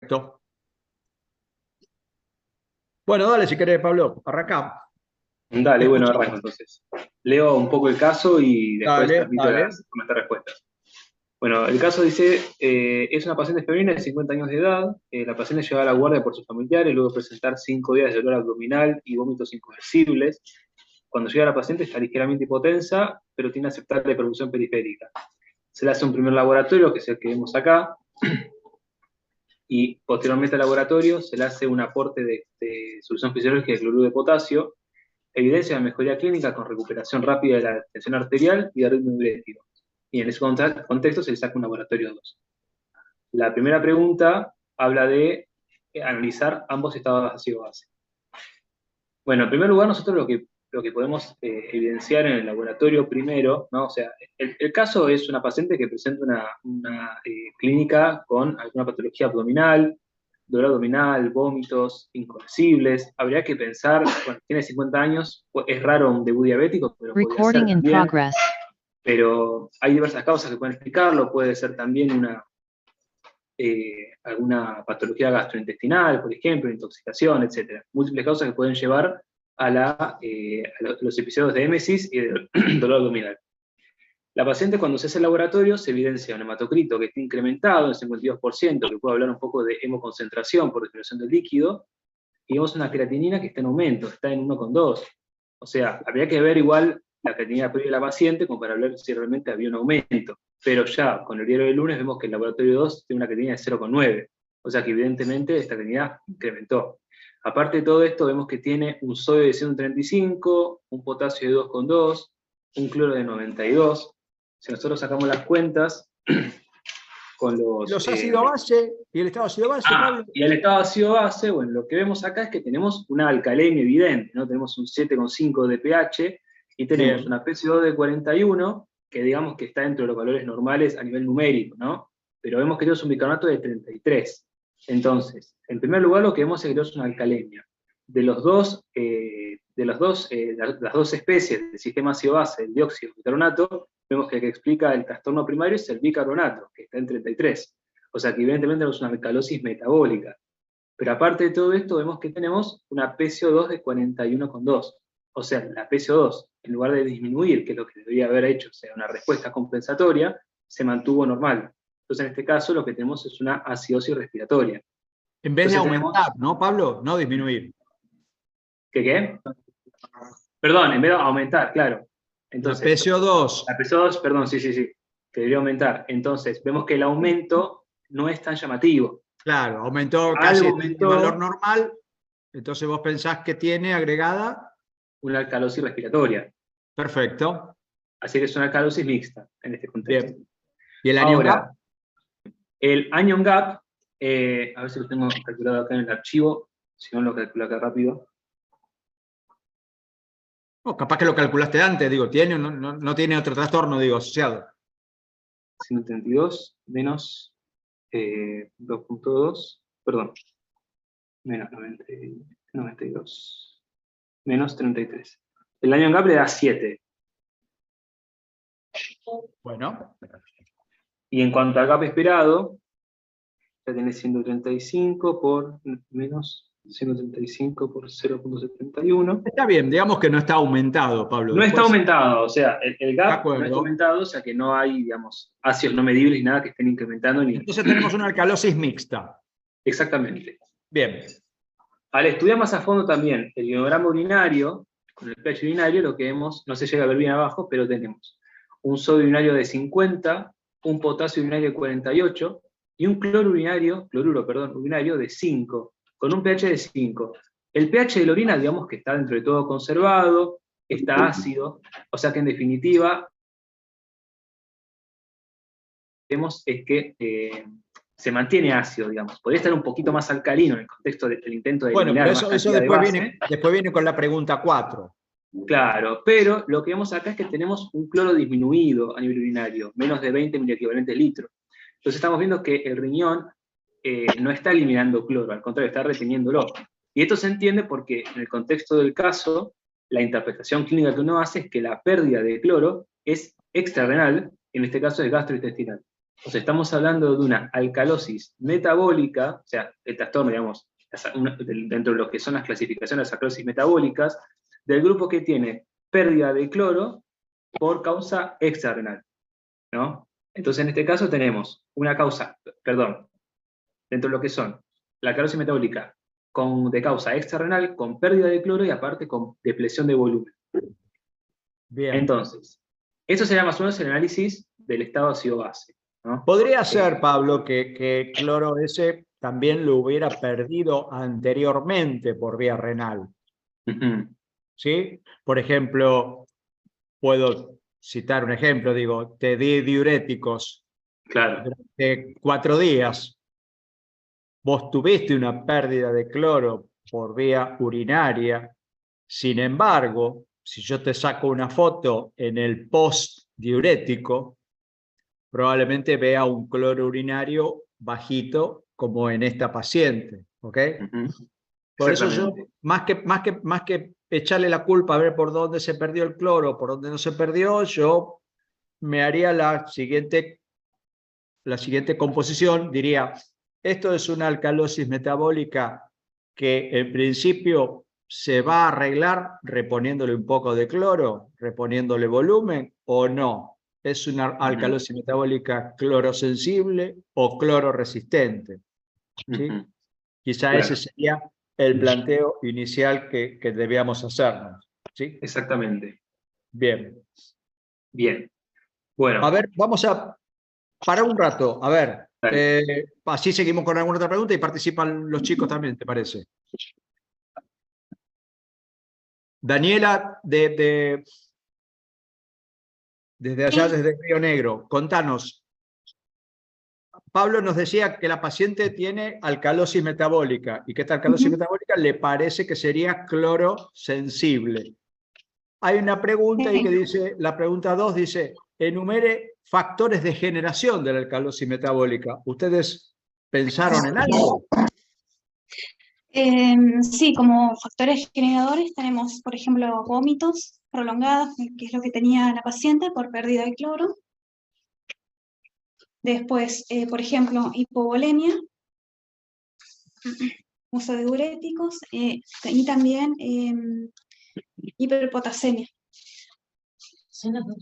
Perfecto. Bueno, dale si querés, Pablo, arrancamos. Te Dale, bueno, arranco escuchamos. entonces. Leo un poco el caso y después Dale, transmito dale. con estas respuestas. Bueno, el caso dice, es una paciente femenina de 50 años de edad. La paciente llegó a la guardia por sus familiares, luego de presentar 5 días de dolor abdominal y vómitos inconversibles. Cuando llega la paciente está ligeramente hipotensa, pero tiene aceptable perfusión periférica. Se le hace un primer laboratorio, que es el que vemos acá, y posteriormente al laboratorio se le hace un aporte de solución fisiológica de cloruro de potasio. Evidencia de mejoría clínica con recuperación rápida de la tensión arterial y de ritmo diurético. Y en ese contexto se le saca un laboratorio 2. La primera pregunta habla de analizar ambos estados ácido-base. Bueno, en primer lugar, nosotros lo que podemos evidenciar en el laboratorio primero, ¿no? O sea, el caso es una paciente que presenta una clínica con alguna patología abdominal, dolor abdominal, vómitos inconversibles. Habría que pensar, bueno, tiene 50 años, pues, es raro un debut diabético, pero podría ser Recording in también. progress. Pero hay diversas causas que pueden explicarlo. Puede ser también alguna patología gastrointestinal, por ejemplo, intoxicación, etc. Múltiples causas que pueden llevar a los episodios de émesis y de dolor abdominal. La paciente, cuando se hace el laboratorio, se evidencia un hematocrito que está incrementado en 52%, que puede hablar un poco de hemoconcentración por respiración del líquido, y vemos una creatinina que está en aumento, está en 1,2. O sea, habría que ver igual la creatinina previa de la paciente como para ver si realmente había un aumento. Pero ya con el diario del lunes vemos que el laboratorio 2 tiene una creatinina de 0,9. O sea que evidentemente esta creatinina incrementó. Aparte de todo esto, vemos que tiene un sodio de 135, un potasio de 2,2, un cloro de 92. Si nosotros sacamos las cuentas con los... Los ácidos base y el estado ácido base, Pablo. Y el estado ácido base, bueno, lo que vemos acá es que tenemos una alcalemia evidente, ¿no? Tenemos un 7,5 de pH y tenemos Bien. una PCO de 41, que digamos que está dentro de los valores normales a nivel numérico, ¿no? Pero vemos que tenemos un bicarbonato de 33. Entonces, en primer lugar, lo que vemos es que tenemos una alcalemia. Las dos especies del sistema ácido-base, el dióxido y el bicarbonato, vemos que el que explica el trastorno primario es el bicarbonato, que está en 33. O sea que evidentemente tenemos una alcalosis metabólica. Pero aparte de todo esto, vemos que tenemos una PCO2 de 41,2. O sea, la PCO2, en lugar de disminuir, que es lo que debería haber hecho, o sea, una respuesta compensatoria, se mantuvo normal. Entonces, en este caso, lo que tenemos es una acidosis respiratoria. En vez de Entonces aumentar, tenemos... ¿no, Pablo? No disminuir. ¿Qué? Perdón, en vez de aumentar, claro. La Entonces, PCO2, la PCO2, perdón, sí, que debería aumentar. Entonces, vemos que el aumento no es tan llamativo. claro, aumentó casi Algo el valor aumentó, normal, entonces vos pensás que tiene agregada. una alcalosis respiratoria. Perfecto. Así que es una alcalosis mixta en este contexto. Bien. ¿Y el anion gap? Ahora, el anion gap, a ver si lo tengo calculado acá en el archivo, si no lo calculo acá rápido. Oh, capaz que lo calculaste antes, digo, ¿tiene o no tiene otro trastorno, digo, asociado? 132 menos 2,2, perdón, menos 92, menos 33. El anion gap le da 7. Bueno, Y en cuanto al gap esperado, ya tenés 135 por menos 135 por 0,71. está bien, digamos que no está aumentado, Pablo. No está Después, aumentado, o sea, el de gap no está acuerdo. aumentado, o sea que no hay, digamos, ácidos no medibles, nada que estén incrementando ni... Entonces tenemos una alcalosis mixta. Exactamente. Bien. Al estudiar más a fondo también el ionograma urinario, con el pH urinario, lo que vemos, no se llega a ver bien abajo, pero tenemos un sodio urinario de 50, un potasio urinario de 48 y un cloruro urinario de 5, con un pH de 5. El pH de la orina, digamos que está dentro de todo conservado, está ácido, o sea que en definitiva, vemos es que se mantiene ácido, digamos. Podría estar un poquito más alcalino en el contexto del intento de Bueno, eliminar pero más eso cantidad de base. después viene con la pregunta 4. Claro, pero lo que vemos acá es que tenemos un cloro disminuido a nivel urinario, menos de 20 miliequivalentes litro. Entonces estamos viendo que el riñón no está eliminando cloro, al contrario, está reteniéndolo. Y esto se entiende porque en el contexto del caso, la interpretación clínica que uno hace es que la pérdida de cloro es extrarrenal, en este caso es gastrointestinal. O sea, estamos hablando de una alcalosis metabólica, o sea, el trastorno, digamos, dentro de lo que son las clasificaciones de las alcalosis metabólicas, del grupo que tiene pérdida de cloro por causa extrarrenal, ¿no? Entonces, en este caso tenemos una causa, perdón, dentro de lo que son la alcalosis metabólica de causa extrarrenal, con pérdida de cloro y aparte con depresión de volumen. Bien. Entonces, eso sería más o menos el análisis del estado ácido-base, ¿no? Podría ser, Pablo, que cloro S también lo hubiera perdido anteriormente por vía renal. ¿Sí? Por ejemplo, puedo citar un ejemplo, digo, te di diuréticos Claro. durante 4 días. Vos tuviste una pérdida de cloro por vía urinaria. Sin embargo, si yo te saco una foto en el post diurético, probablemente vea un cloro urinario bajito como en esta paciente, ¿ok? Por eso yo, más que echarle la culpa a ver por dónde se perdió el cloro, por dónde no se perdió, yo me haría la siguiente composición, diría, esto es una alcalosis metabólica que en principio se va a arreglar reponiéndole un poco de cloro, reponiéndole volumen o no. Es una alcalosis metabólica clorosensible o clororesistente. ¿Sí? Quizá ese sería el planteo inicial que debíamos hacernos. ¿Sí? Exactamente. Bien. Bien. Bueno. A ver, vamos a parar un rato. A ver, así seguimos con alguna otra pregunta y participan los chicos también, ¿te parece? Daniela, desde allá, desde Río Negro, contanos. Pablo nos decía que la paciente tiene alcalosis metabólica y que esta alcalosis metabólica le parece que sería clorosensible. Hay una pregunta ahí que dice, la pregunta 2 dice, enumere factores de generación de la alcalosis metabólica. ¿Ustedes pensaron en algo? Sí, como factores generadores tenemos, por ejemplo, vómitos prolongados, que es lo que tenía la paciente por pérdida de cloro. Después, por ejemplo, hipovolemia, uso de diuréticos y también hiperpotasemia.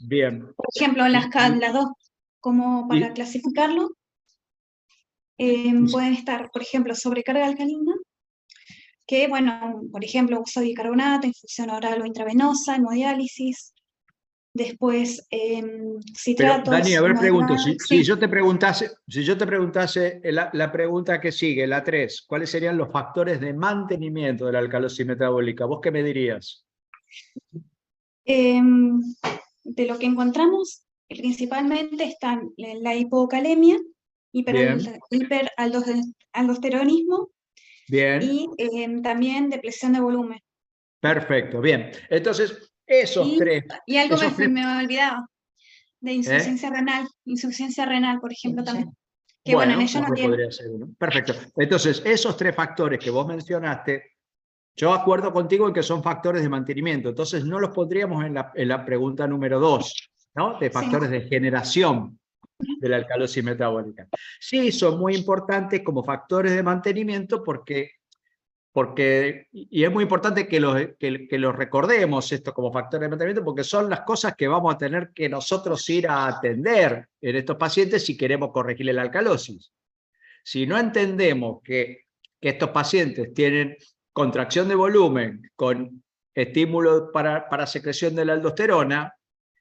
Bien. Por ejemplo, las dos, como para clasificarlo, pueden estar, por ejemplo, sobrecarga alcalina, que, bueno, por ejemplo, uso de bicarbonato, infusión oral o intravenosa, hemodiálisis. Después, citratos. Pero, Dani, a ver, pregunto, sí. si yo te preguntase la pregunta que sigue, la 3, ¿cuáles serían los factores de mantenimiento de la alcalosis metabólica? ¿Vos qué me dirías? De lo que encontramos, principalmente están la hipocalemia, hiperaldosteronismo y también depresión de volumen. Perfecto, bien. Entonces, esos tres... Y algo me olvidaba, de insuficiencia renal, por ejemplo, también. Que bueno, en ello no podría ser uno. Perfecto. Entonces, esos 3 factores que vos mencionaste, yo acuerdo contigo en que son factores de mantenimiento, entonces no los pondríamos en la pregunta número 2, ¿no? De factores de generación de la alcalosis metabólica. Sí, son muy importantes como factores de mantenimiento porque y es muy importante que los recordemos esto como factores de mantenimiento porque son las cosas que vamos a tener que nosotros ir a atender en estos pacientes si queremos corregirle la alcalosis. Si no entendemos que estos pacientes tienen contracción de volumen con estímulo para secreción de la aldosterona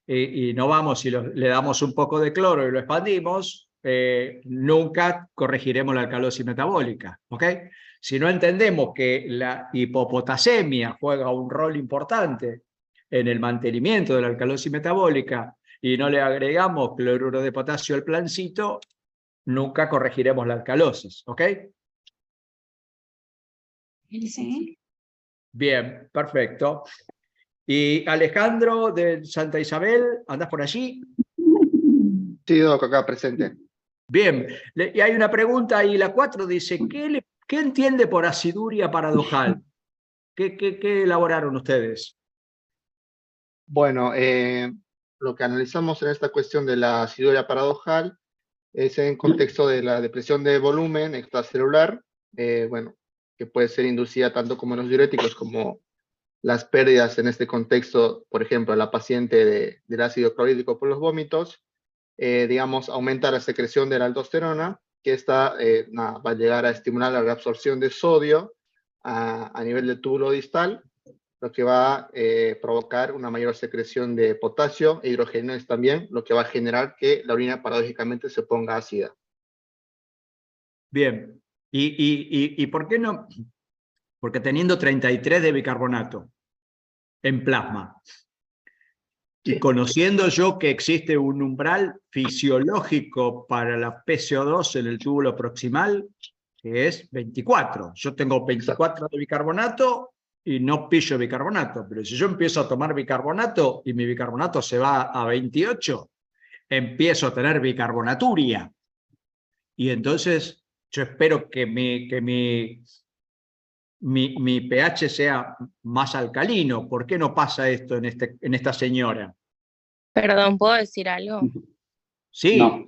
y no vamos y le damos un poco de cloro y lo expandimos, nunca corregiremos la alcalosis metabólica. ¿Ok? Si no entendemos que la hipopotasemia juega un rol importante en el mantenimiento de la alcalosis metabólica y no le agregamos cloruro de potasio al plancito, nunca corregiremos la alcalosis. ¿Ok? Sí. Bien, perfecto. Y Alejandro de Santa Isabel, ¿andás por allí? Sí, Doc, acá presente. Bien, y hay una pregunta ahí, la 4 dice, ¿qué entiende por aciduria paradojal? ¿Qué elaboraron ustedes? Bueno, lo que analizamos en esta cuestión de la aciduria paradojal es en contexto de la depresión de volumen extracelular, bueno, que puede ser inducida tanto como en los diuréticos como las pérdidas en este contexto, por ejemplo, la paciente del ácido clorhídrico por los vómitos, digamos, aumenta la secreción de la aldosterona, que esta va a llegar a estimular la reabsorción de sodio a nivel del túbulo distal, lo que va a provocar una mayor secreción de potasio e hidrogeniones también, lo que va a generar que la orina paradójicamente se ponga ácida. Bien. ¿Y por qué no? Porque teniendo 33 de bicarbonato en plasma, y conociendo yo que existe un umbral fisiológico para la PCO2 en el túbulo proximal, que es 24. Yo tengo 24 de bicarbonato y no pillo bicarbonato, pero si yo empiezo a tomar bicarbonato y mi bicarbonato se va a 28, empiezo a tener bicarbonaturia. Y entonces yo espero que mi pH sea más alcalino. ¿Por qué no pasa esto en esta señora? Perdón, ¿puedo decir algo? Sí. No.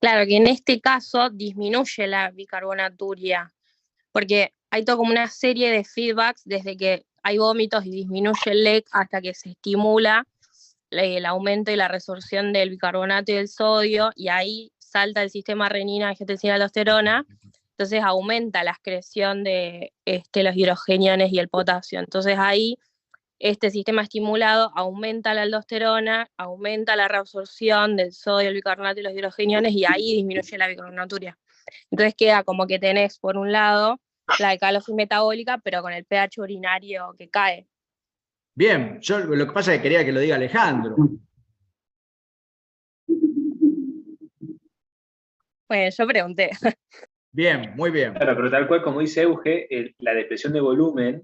Claro, que en este caso disminuye la bicarbonaturia, porque hay toda como una serie de feedbacks desde que hay vómitos y disminuye el LEC hasta que se estimula el aumento y la resorción del bicarbonato y del sodio, y ahí salta el sistema renina, angiotensina, aldosterona, entonces aumenta la excreción de los hidrogeniones y el potasio. Entonces ahí este sistema estimulado aumenta la aldosterona, aumenta la reabsorción del sodio, el bicarbonato y los hidrogeniones, y ahí disminuye la bicarbonaturia. Entonces queda como que tenés, por un lado, la alcalosis metabólica, pero con el pH urinario que cae. Bien, yo lo que pasa es que quería que lo diga Alejandro. Bueno, yo pregunté. Bien, muy bien. Claro, pero tal cual como dice Euge, la depresión de volumen,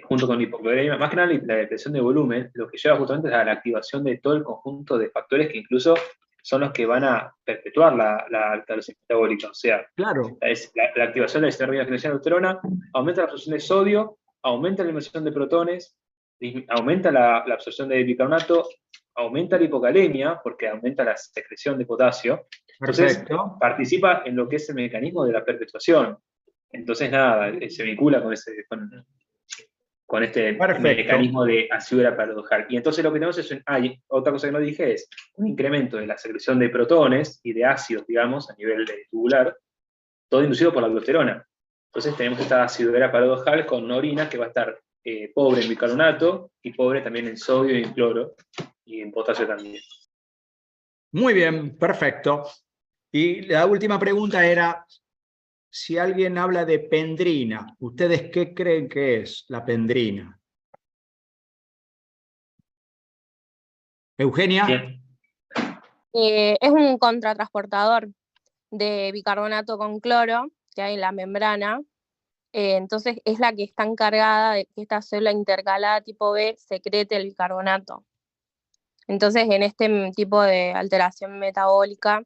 junto con la hipocloridemia, más que nada la depresión de volumen, lo que lleva justamente es a la activación de todo el conjunto de factores que incluso son los que van a perpetuar la alcalosis metabólica. O sea, Claro. la activación de la sistema de aldosterona aumenta la absorción de sodio, aumenta la emisión de protones, aumenta la absorción de bicarbonato, aumenta la hipocalemia, porque aumenta la secreción de potasio. Entonces, Perfecto. participa en lo que es el mecanismo de la perpetuación. Entonces, nada, se vincula con este Perfecto. mecanismo de ácido paradojal. Y entonces lo que tenemos es, otra cosa que no dije es un incremento de la secreción de protones y de ácidos, digamos, a nivel tubular, todo inducido por la aldosterona. Entonces tenemos esta acidura paradojal con una orina que va a estar pobre en bicarbonato y pobre también en sodio y en cloro, y en potasio también. Muy bien, perfecto. Y la última pregunta era, si alguien habla de pendrina, ¿ustedes qué creen que es la pendrina? Eugenia. Bien. Es un contratransportador de bicarbonato con cloro que hay en la membrana. Entonces es la que está encargada de que esta célula intercalada tipo B secrete el bicarbonato. Entonces en este tipo de alteración metabólica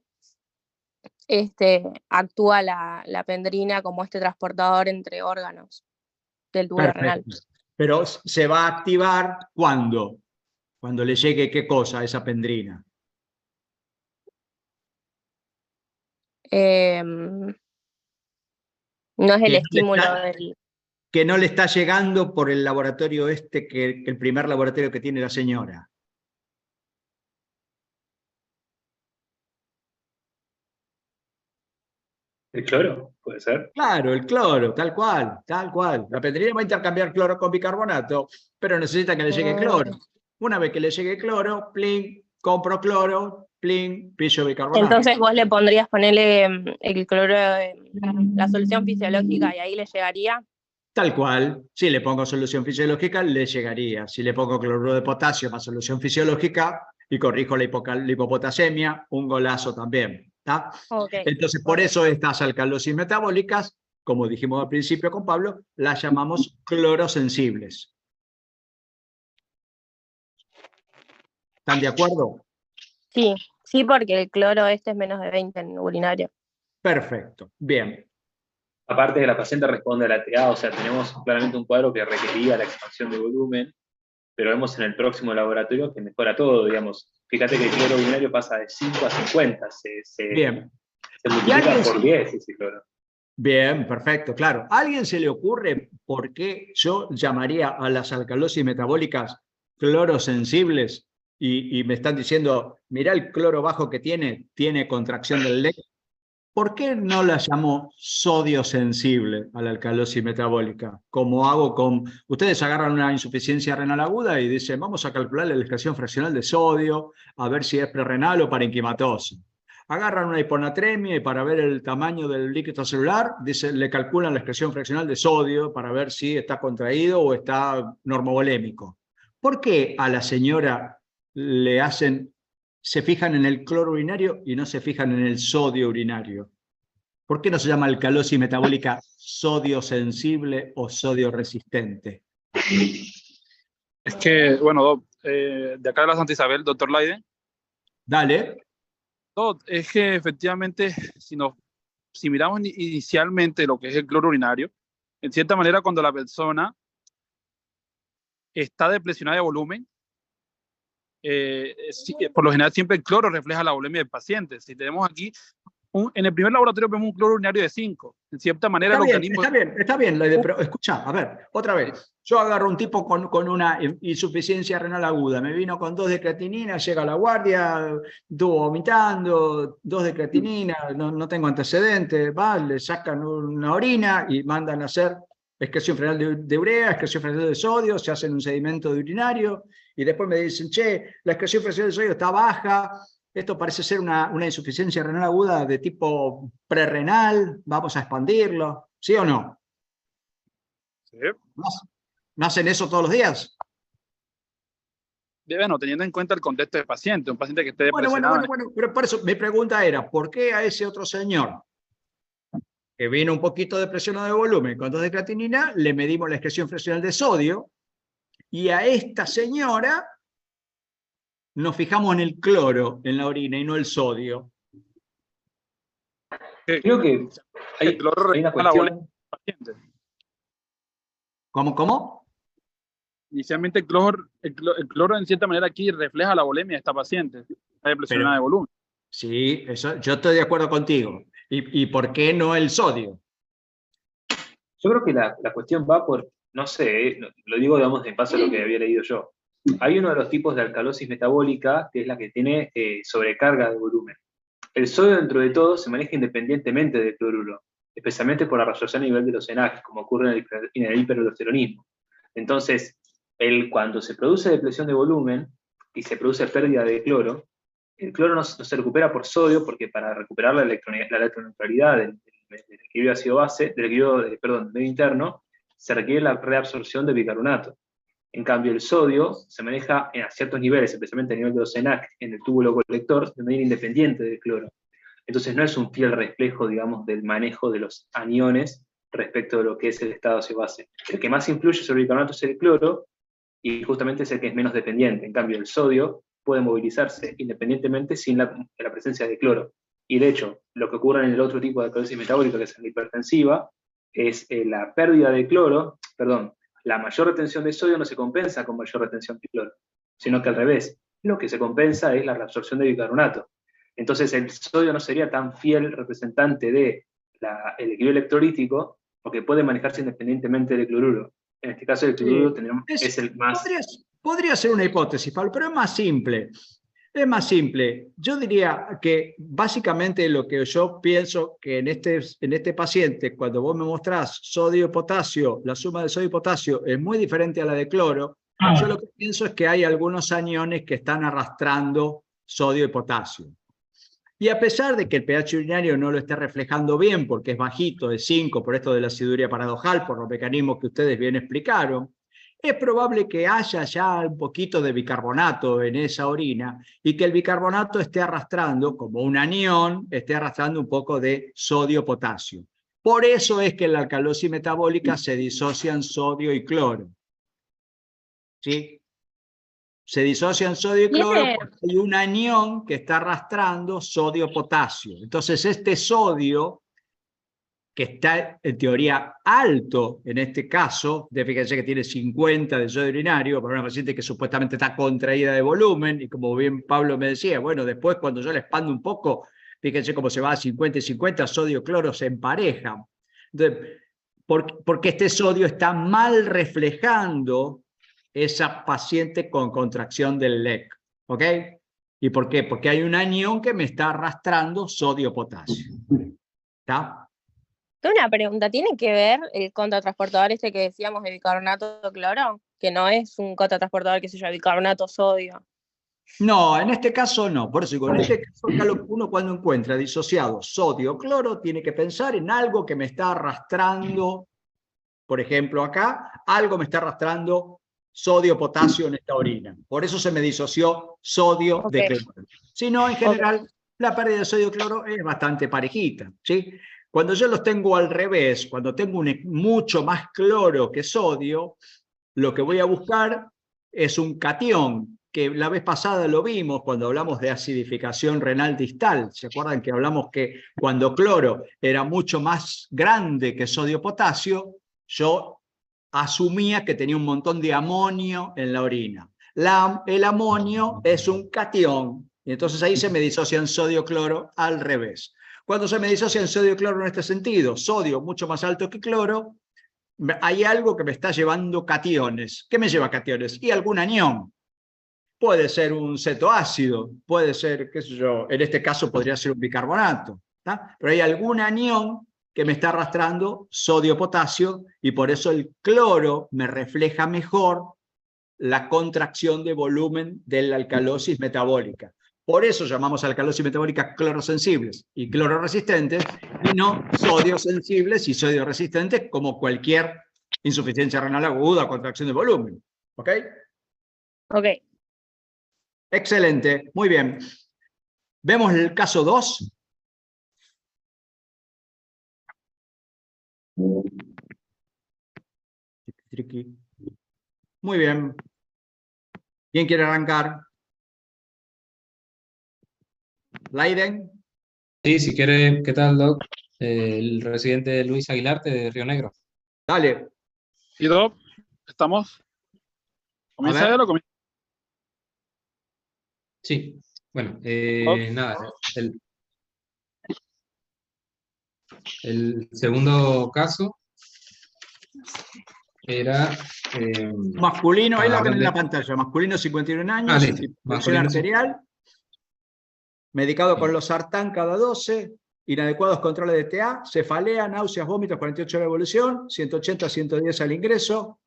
actúa la pendrina como este transportador entre órganos del túbulo renal. Pero se va a activar ¿cuándo? Cuando le llegue ¿qué cosa a esa pendrina? No es el Que estímulo del... Que no le está llegando por el laboratorio que el primer laboratorio que tiene la señora. ¿El cloro? ¿Puede ser? Claro, el cloro, tal cual, tal cual. La pendrina va a intercambiar cloro con bicarbonato, pero necesita que le llegue cloro. Una vez que le llegue cloro, plin, compro cloro, plin, pillo bicarbonato. Entonces vos le pondrías ponerle el cloro, la solución fisiológica, y ahí le llegaría. Tal cual, si le pongo solución fisiológica, le llegaría. Si le pongo cloruro de potasio más solución fisiológica y corrijo la hipopotasemia, un golazo también. ¿Tá? Okay. Entonces, por eso estas alcalosis metabólicas, como dijimos al principio con Pablo, las llamamos clorosensibles. ¿Están de acuerdo? Sí, sí, porque el cloro es menos de 20 en urinario. Perfecto, bien. Aparte de la paciente responde a la TA, o sea, tenemos claramente un cuadro que requería la expansión de volumen, pero vemos en el próximo laboratorio que mejora todo, digamos. Fíjate que el cloro urinario pasa de 5 a 50, Bien. se multiplica alguien por se- 10 ese cloro. Bien, perfecto, claro. ¿A alguien se le ocurre por qué yo llamaría a las alcalosis metabólicas clorosensibles? Y me están diciendo, mirá el cloro bajo que tiene contracción del LEC. ¿Por qué no la llamo sodio sensible a la alcalosis metabólica? Como hago con... Ustedes agarran una insuficiencia renal aguda y dicen, vamos a calcular la excreción fraccional de sodio, a ver si es prerrenal o parenquimatosa. Agarran una hiponatremia y para ver el tamaño del líquido celular, le calculan la excreción fraccional de sodio para ver si está contraído o está normovolémico. ¿Por qué a la señora se fijan en el cloro urinario y no se fijan en el sodio urinario? ¿Por qué no se llama alcalosis metabólica sodio sensible o sodio resistente? Es que, bueno, de acá de la Santa Isabel, doctor Leiden, Dale. es que efectivamente, si miramos inicialmente lo que es el cloro urinario, en cierta manera cuando la persona está depresionada de volumen, por lo general siempre el cloro refleja la volemia del paciente. Si tenemos aquí, en el primer laboratorio vemos un cloro urinario de 5. En cierta manera el organismo... Está bien, pero escucha, a ver, otra vez. Yo agarro un tipo con una insuficiencia renal aguda, me vino con 2 de creatinina, llega a la guardia, estuvo vomitando, 2 de creatinina, no tengo antecedentes, le sacan una orina y mandan a hacer excreción frenal de urea, excreción frenal de sodio, se hacen un sedimento de urinario, y después me dicen, che, la excreción frenal de sodio está baja, esto parece ser una insuficiencia renal aguda de tipo prerrenal, vamos a expandirlo, ¿sí o no? Sí. ¿No hacen eso todos los días? Bueno, teniendo en cuenta el contexto del paciente, un paciente que esté depresionado... Bueno, pero por eso mi pregunta era, ¿por qué a ese otro señor que vino un poquito depresionado de volumen con 2 de creatinina, le medimos la excreción fraccional de sodio, y a esta señora nos fijamos en el cloro en la orina y no el sodio? Creo que hay una cuestión... ¿Cómo? Inicialmente el cloro en cierta manera aquí refleja la volemia de esta paciente, está depresionada de volumen. Sí, eso, yo estoy de acuerdo contigo. ¿Y por qué no el sodio? Yo creo que la cuestión va por, no sé, lo digo digamos de paso a lo que había leído yo. Hay uno de los tipos de alcalosis metabólica que es la que tiene sobrecarga de volumen. El sodio dentro de todo se maneja independientemente del cloruro, especialmente por la reabsorción a nivel de los ENAC, como ocurre en el hiperaldosteronismo. Entonces, cuando se produce depresión de volumen y se produce pérdida de cloro, el cloro no se recupera por sodio, porque para recuperar la electroneutralidad del equilibrio ácido-base, del medio interno, se requiere la reabsorción de bicarbonato. En cambio, el sodio se maneja a ciertos niveles, especialmente a nivel de los ENAC, en el túbulo colector, de manera independiente del cloro. Entonces no es un fiel reflejo, digamos, del manejo de los aniones respecto de lo que es el estado ácido-base. El que más influye sobre el bicarbonato es el cloro, y justamente es el que es menos dependiente. En cambio, el sodio puede movilizarse independientemente sin la presencia de cloro. Y de hecho, lo que ocurre en el otro tipo de alcalosis metabólica, que es la hipertensiva, es la pérdida de cloro, la mayor retención de sodio no se compensa con mayor retención de cloro, sino que al revés, lo que se compensa es la reabsorción de bicarbonato. Entonces el sodio no sería tan fiel representante del equilibrio electrolítico, porque puede manejarse independientemente del cloruro. En este caso el cloruro es el más... Podría ser una hipótesis, Pablo, pero es más simple. Es más simple. Yo diría que básicamente lo que yo pienso que en este paciente, cuando vos me mostrás sodio y potasio, la suma de sodio y potasio es muy diferente a la de cloro, yo lo que pienso es que hay algunos aniones que están arrastrando sodio y potasio. Y a pesar de que el pH urinario no lo esté reflejando bien, porque es bajito, de 5, por esto de la aciduria paradojal, por los mecanismos que ustedes bien explicaron, es probable que haya ya un poquito de bicarbonato en esa orina y que el bicarbonato esté arrastrando, como un anión, esté arrastrando un poco de sodio-potasio. Por eso es que en la alcalosis metabólica se disocian sodio y cloro. ¿Sí? Se disocian sodio y cloro porque hay un anión que está arrastrando sodio-potasio. Entonces este sodio que está en teoría alto en este caso, fíjense que tiene 50 de sodio urinario, para una paciente que supuestamente está contraída de volumen, y como bien Pablo me decía, bueno, después cuando yo le expando un poco, fíjense cómo se va a 50 y 50, sodio-cloro se emparejan. Entonces, porque este sodio está mal reflejando esa paciente con contracción del LEC, ¿ok? ¿Y por qué? Porque hay un anión que me está arrastrando sodio-potasio. ¿Está? Tengo una pregunta, ¿tiene que ver el contratransportador este que decíamos de bicarbonato de cloro? Que no es un contratransportador, que se llama bicarbonato sodio. No, en este caso no. Por eso digo, en este caso uno cuando encuentra disociado sodio-cloro tiene que pensar en algo que me está arrastrando, por ejemplo acá, algo me está arrastrando sodio-potasio en esta orina. Por eso se me disoció sodio de cloro. Si no, en general, la pérdida de sodio-cloro es bastante parejita, ¿sí? Cuando yo los tengo al revés, cuando tengo mucho más cloro que sodio, lo que voy a buscar es un catión, que la vez pasada lo vimos cuando hablamos de acidificación renal distal. ¿Se acuerdan que hablamos que cuando cloro era mucho más grande que sodio-potasio, yo asumía que tenía un montón de amonio en la orina? El amonio es un catión, y entonces ahí se me disocian sodio-cloro al revés. Cuando se me disocian sodio-cloro en este sentido, sodio mucho más alto que cloro, hay algo que me está llevando cationes. ¿Qué me lleva cationes? Y algún anión. Puede ser un cetoácido, puede ser, qué sé yo, en este caso podría ser un bicarbonato, ¿tá? Pero hay algún anión que me está arrastrando sodio-potasio y por eso el cloro me refleja mejor la contracción de volumen de la alcalosis metabólica. Por eso llamamos alcalosis metabólica clorosensibles y clororesistentes, y no sodio-sensibles y sodio-resistentes como cualquier insuficiencia renal aguda o contracción de volumen. ¿Ok? Ok. Excelente, muy bien. ¿Vemos el caso 2? Muy bien. ¿Quién quiere arrancar? ¿Leiden? Sí, si quiere, ¿qué tal, Doc? El residente Luis Aguilarte de Río Negro. Dale. ¿Y Doc? ¿Estamos? ¿Comienza él o comienza? Sí, bueno, nada, el segundo caso era... Masculino, ahí lo hablar tienen en de- la pantalla. Masculino, 51 años, listo. presión Masculino, arterial, medicado con los sartán cada 12, inadecuados controles de TA, cefalea, náuseas, vómitos, 48 horas de evolución, 180 a 110 al ingreso.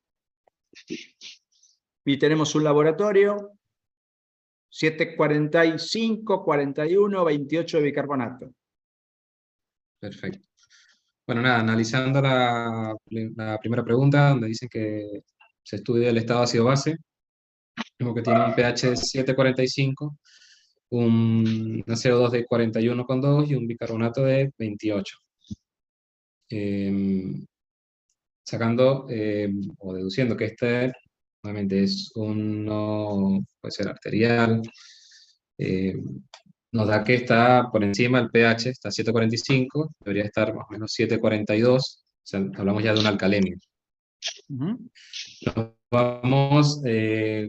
Y tenemos un laboratorio, 745, 41, 28 de bicarbonato. Perfecto. Bueno, nada, analizando la primera pregunta, donde dicen que se estudia el estado ácido-base, vemos que tiene un pH de 7,45, una CO2 de 41,2 y un bicarbonato de 28. Sacando o deduciendo que este obviamente es uno, puede ser arterial, nos da que está por encima el pH, está a 7,45, debería estar más o menos 7,42, o sea, hablamos ya de una alcalemia. Nos vamos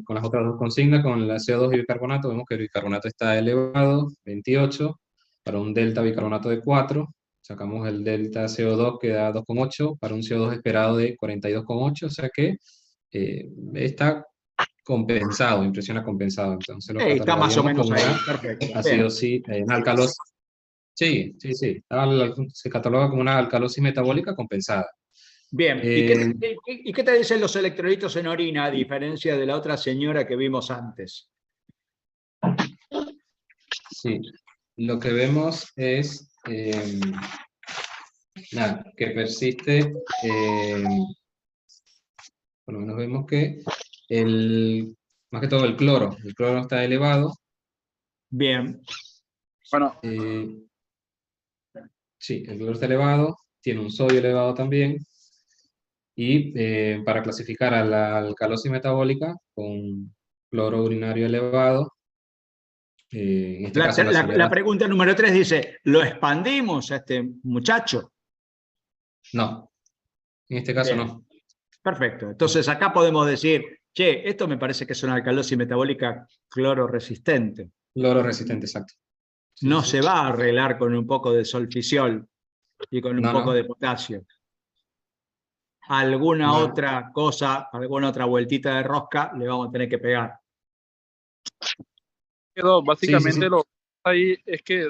con las otras dos consignas, con la CO2 y bicarbonato, vemos que el bicarbonato está elevado, 28, para un delta bicarbonato de 4, sacamos el delta CO2 que da 2,8, para un CO2 esperado de 42,8, o sea que está compensado, impresiona compensado. Entonces lo Está más o catalogaríamos menos como ahí, una perfecto. acidosis, una alcalosis. Sí, sí, sí. Se cataloga como una alcalosis metabólica compensada. Bien, ¿y qué te dicen los electrolitos en orina a diferencia de la otra señora que vimos antes? Sí, lo que vemos es nada, que persiste, por lo menos vemos que más que todo el cloro está elevado. Bien. Bueno, sí, el cloro está elevado, tiene un sodio elevado también, y para clasificar a la alcalosis metabólica con cloro urinario elevado, en este caso La pregunta número 3 dice, ¿lo expandimos a este muchacho? No, en este caso Bien. no. Perfecto. Entonces acá podemos decir, che, esto me parece que es una alcalosis metabólica clororesistente. Cloro resistente, exacto. Sí, No sí. se va a arreglar con un poco de solfisiol y con un No, poco no. de potasio. Alguna No. otra cosa, alguna otra vueltita de rosca le vamos a tener que pegar. Quedó, Sí, básicamente sí. lo que pasa ahí es que,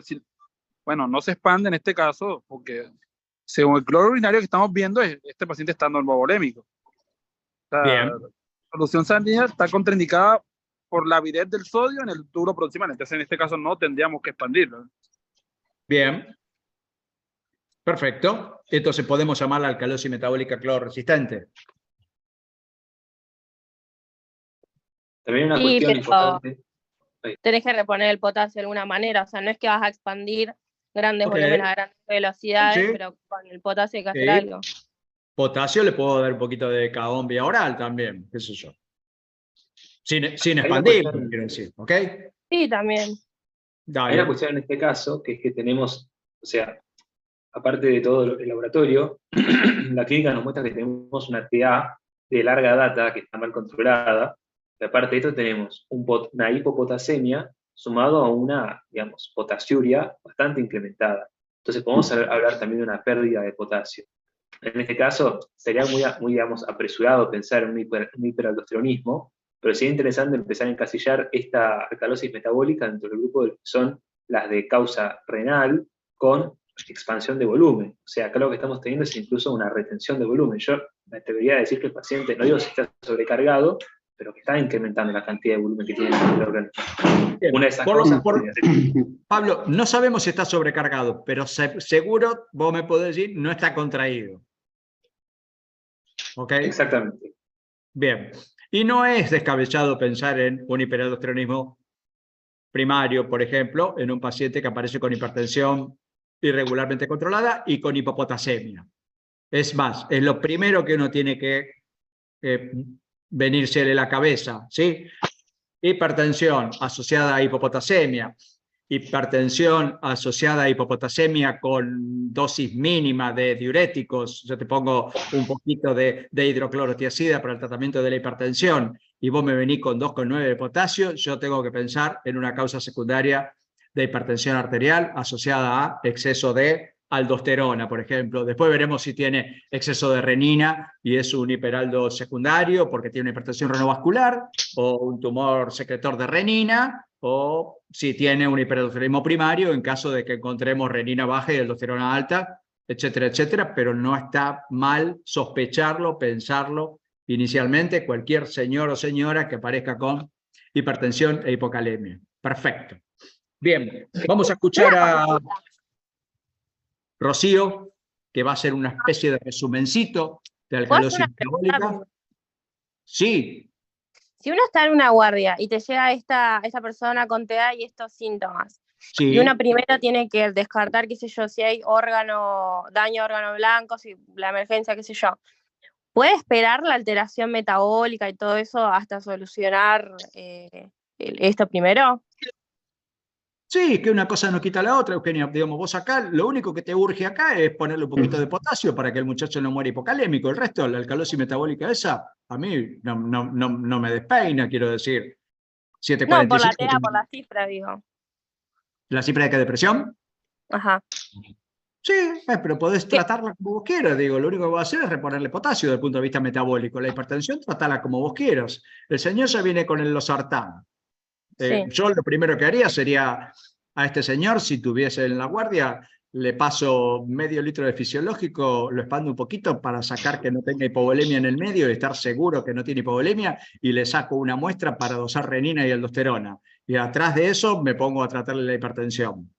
bueno, no se expande en este caso, porque según el cloro urinario que estamos viendo, este paciente está normovolémico. O sea, Bien, la solución sanguínea está contraindicada por la avidez del sodio en el tubo proximal. Entonces, en este caso, no tendríamos que expandirlo. bien. Perfecto. Entonces podemos llamarla alcalosis metabólica clororesistente. También una Sí, cuestión pero importante. tenés que reponer el potasio de alguna manera, o sea, no es que vas a expandir grandes Ok. volúmenes a grandes velocidades, Sí, pero con el potasio hay que hacer sí. algo. Potasio le puedo dar un poquito de cagón vía oral también, qué sé yo. Sin Hay una expandir, cuestión, quiero decir, ¿ok? Sí, también. hay una Dale. cuestión en este caso, que es que tenemos, o sea, aparte de todo el laboratorio, la clínica nos muestra que tenemos una TA de larga data que está mal controlada, y aparte de esto tenemos una hipopotasemia sumado a una, digamos, potasiuria bastante incrementada. Entonces podemos hablar también de una pérdida de potasio. En este caso, sería muy digamos, apresurado pensar en un hiperaldosteronismo, pero sería interesante empezar a encasillar esta alcalosis metabólica dentro del grupo de que son las de causa renal con expansión de volumen. O sea, acá lo que estamos teniendo es incluso una retención de volumen. Yo me atrevería a decir que el paciente, no digo si está sobrecargado, pero que está incrementando la cantidad de volumen que tiene en el organismo. Bien. Una de esas cosas podría ser. Pablo, no sabemos si está sobrecargado, pero seguro vos me podés decir no está contraído. ¿Ok? Exactamente. Bien. Y no es descabellado pensar en un hiperaldosteronismo primario, por ejemplo, en un paciente que aparece con hipertensión irregularmente controlada y con hipopotasemia. Es más, es lo primero que uno tiene que venirse de la cabeza, ¿sí? Hipertensión asociada a hipopotasemia, hipertensión asociada a hipopotasemia con dosis mínima de diuréticos, yo te pongo un poquito de hidroclorotiazida para el tratamiento de la hipertensión, y vos me venís con 2,9 de potasio, yo tengo que pensar en una causa secundaria de hipertensión arterial asociada a exceso de aldosterona, por ejemplo. Después veremos si tiene exceso de renina y es un hiperaldo secundario porque tiene una hipertensión renovascular o un tumor secretor de renina, o si tiene un hiperaldosteronismo primario en caso de que encontremos renina baja y aldosterona alta, etcétera, etcétera, pero no está mal sospecharlo, pensarlo inicialmente cualquier señor o señora que aparezca con hipertensión e hipocalemia. Perfecto. Bien, vamos a escuchar a Rocío, que va a hacer una especie de resumencito de ¿Puedo hacer alcalosis una pregunta? metabólica. Sí, Si uno está en una guardia y te llega esta persona con TDA y estos síntomas, y sí. uno primero tiene que descartar, qué sé yo, si hay daño a órgano blanco, si la emergencia, qué sé yo, ¿puede esperar la alteración metabólica y todo eso hasta solucionar esto primero? Sí, que una cosa no quita la otra, Eugenia. Digamos, vos acá, lo único que te urge acá es ponerle un poquito de potasio para que el muchacho no muera hipocalémico. El resto, la alcalosis metabólica esa, a mí no me despeina, quiero decir. No, por la 745, TDA, por la cifra, digo. ¿la cifra de qué depresión? Ajá. Sí, pero podés tratarla como vos quieras, digo, lo único que vas a hacer es reponerle potasio desde el punto de vista metabólico. La hipertensión, tratala como vos quieras. El señor ya viene con el losartán. Sí. Yo lo primero que haría sería a este señor, si tuviese en la guardia, le paso medio litro de fisiológico, lo expando un poquito para sacar que no tenga hipovolemia en el medio y estar seguro que no tiene hipovolemia, y le saco una muestra para dosar renina y aldosterona. Y atrás de eso me pongo a tratarle la hipertensión.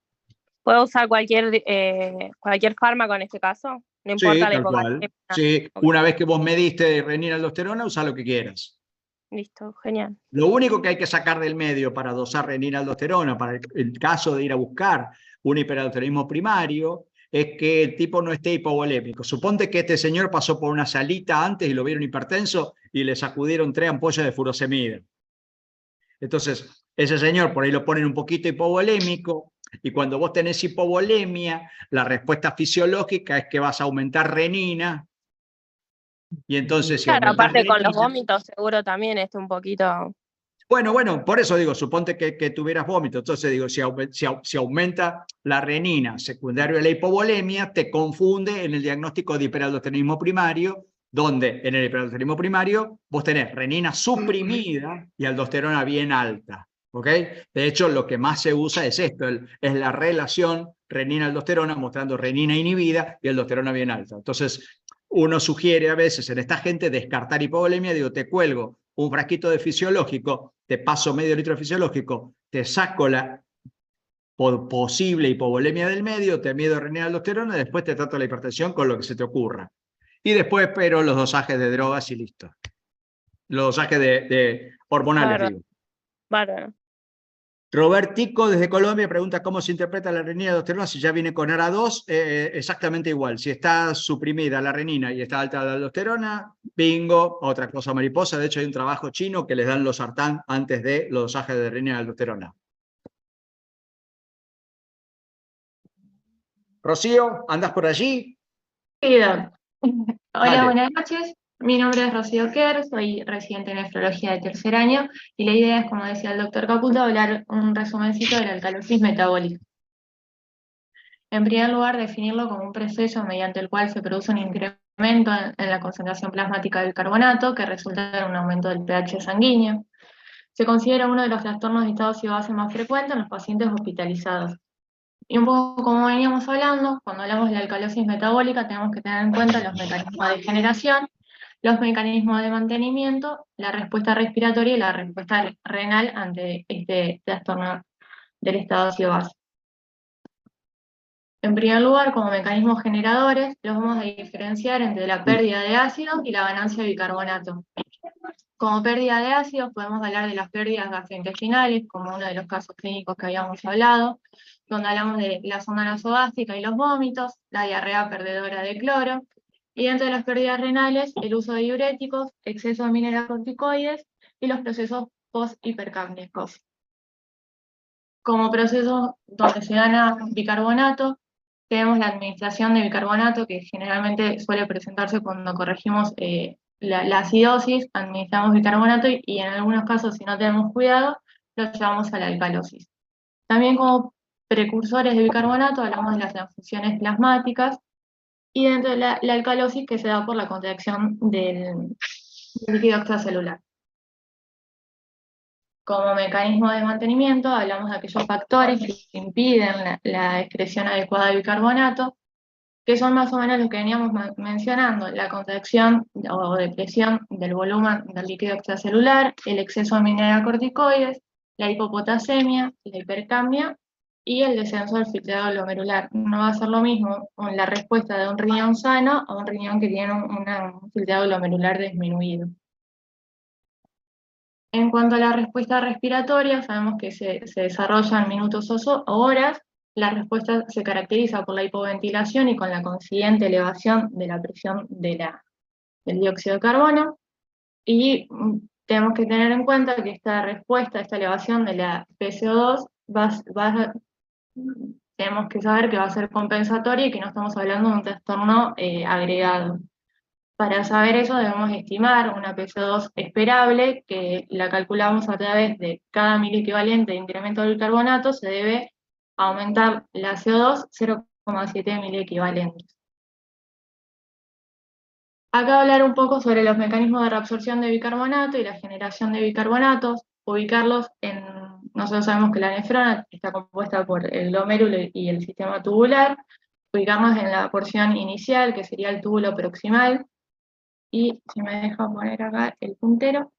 ¿Puedo usar cualquier fármaco en este caso? No importa Sí, la tal cual. hipocalemia. Sí, Ok. una vez que vos mediste renina y aldosterona, usa lo que quieras. Listo, genial. Lo único que hay que sacar del medio para dosar renina aldosterona, para el caso de ir a buscar un hiperaldosteronismo primario, es que el tipo no esté hipovolémico. Suponte que este señor pasó por una salita antes y lo vieron hipertenso y le sacudieron 3 ampollas de furosemida. Entonces, ese señor por ahí lo ponen un poquito hipovolémico, Y cuando vos tenés hipovolemia, la respuesta fisiológica es que vas a aumentar renina. Y entonces si Claro, aumentás aparte con los renina, vómitos seguro también un poquito... bueno, por eso digo, suponte que tuvieras vómito. Entonces digo, si aumenta la renina secundario a la hipovolemia, te confunde en el diagnóstico de hiperaldosteronismo primario, donde en el hiperaldosteronismo primario vos tenés renina suprimida y aldosterona bien alta. ¿Ok? De hecho, lo que más se usa es esto, es la relación renina-aldosterona, mostrando renina inhibida y aldosterona bien alta. Entonces, uno sugiere a veces en esta gente descartar hipovolemia, digo, te cuelgo un frasquito de fisiológico, te paso medio litro de fisiológico, te saco la posible hipovolemia del medio, te mido renina aldosterona, y después te trato la hipertensión con lo que se te ocurra. Y después espero los dosajes de drogas y listo. Los dosajes de hormonales, Bárbaro. digo. Bárbaro. Robertico desde Colombia pregunta cómo se interpreta la renina aldosterona si ya viene con ARA2. Exactamente igual. Si está suprimida la renina y está alta la aldosterona, bingo, otra cosa mariposa. De hecho, hay un trabajo chino que les dan los sartán antes de los dosajes de renina y aldosterona. Rocío, ¿andas por allí? Sí, Doc. Hola, Dale. buenas noches. Mi nombre es Rocío Kerr, soy residente en nefrología de tercer año y la idea es, como decía el doctor Caputo, hablar un resumencito de la alcalosis metabólica. En primer lugar, definirlo como un proceso mediante el cual se produce un incremento en la concentración plasmática del bicarbonato que resulta en un aumento del pH sanguíneo. Se considera uno de los trastornos de estado ácido base más frecuentes en los pacientes hospitalizados. Y un poco como veníamos hablando, cuando hablamos de la alcalosis metabólica tenemos que tener en cuenta los mecanismos de generación, los mecanismos de mantenimiento, la respuesta respiratoria y la respuesta renal ante este trastorno del estado ácido base. En primer lugar, como mecanismos generadores, los vamos a diferenciar entre la pérdida de ácido y la ganancia de bicarbonato. Como pérdida de ácidos podemos hablar de las pérdidas gastrointestinales, como uno de los casos clínicos que habíamos hablado, donde hablamos de la sonda nasogástrica y los vómitos, la diarrea perdedora de cloro, y dentro de las pérdidas renales, el uso de diuréticos, exceso de mineralocorticoides y los procesos post-hipercámnicos. Como procesos donde se gana bicarbonato, tenemos la administración de bicarbonato, que generalmente suele presentarse cuando corregimos la acidosis, administramos bicarbonato y en algunos casos, si no tenemos cuidado, lo llevamos a la alcalosis. También como precursores de bicarbonato hablamos de las transfusiones plasmáticas y dentro de la alcalosis que se da por la contracción del líquido extracelular. Como mecanismo de mantenimiento hablamos de aquellos factores que impiden la excreción adecuada de bicarbonato, que son más o menos los que veníamos mencionando: la contracción o depresión del volumen del líquido extracelular, el exceso de mineralocorticoides, la hipopotasemia, la hipercamia y el descenso del filtrado glomerular. No va a ser lo mismo con la respuesta de un riñón sano a un riñón que tiene un filtrado glomerular disminuido. En cuanto a la respuesta respiratoria, sabemos que se desarrolla en minutos o horas. La respuesta se caracteriza por la hipoventilación y con la consiguiente elevación de la presión del dióxido de carbono. Y tenemos que tener en cuenta que esta respuesta, esta elevación de la PCO2, tenemos que saber que va a ser compensatoria y que no estamos hablando de un trastorno agregado. Para saber eso debemos estimar una PCO2 esperable, que la calculamos a través de cada mil equivalente de incremento del bicarbonato, se debe aumentar la CO2 0,7 mil equivalentes. Acá hablar un poco sobre los mecanismos de reabsorción de bicarbonato y la generación de bicarbonatos, ubicarlos en... Nosotros sabemos que la nefrona está compuesta por el glomérulo y el sistema tubular, ubicarnos en la porción inicial, que sería el túbulo proximal, y si me deja poner acá el puntero,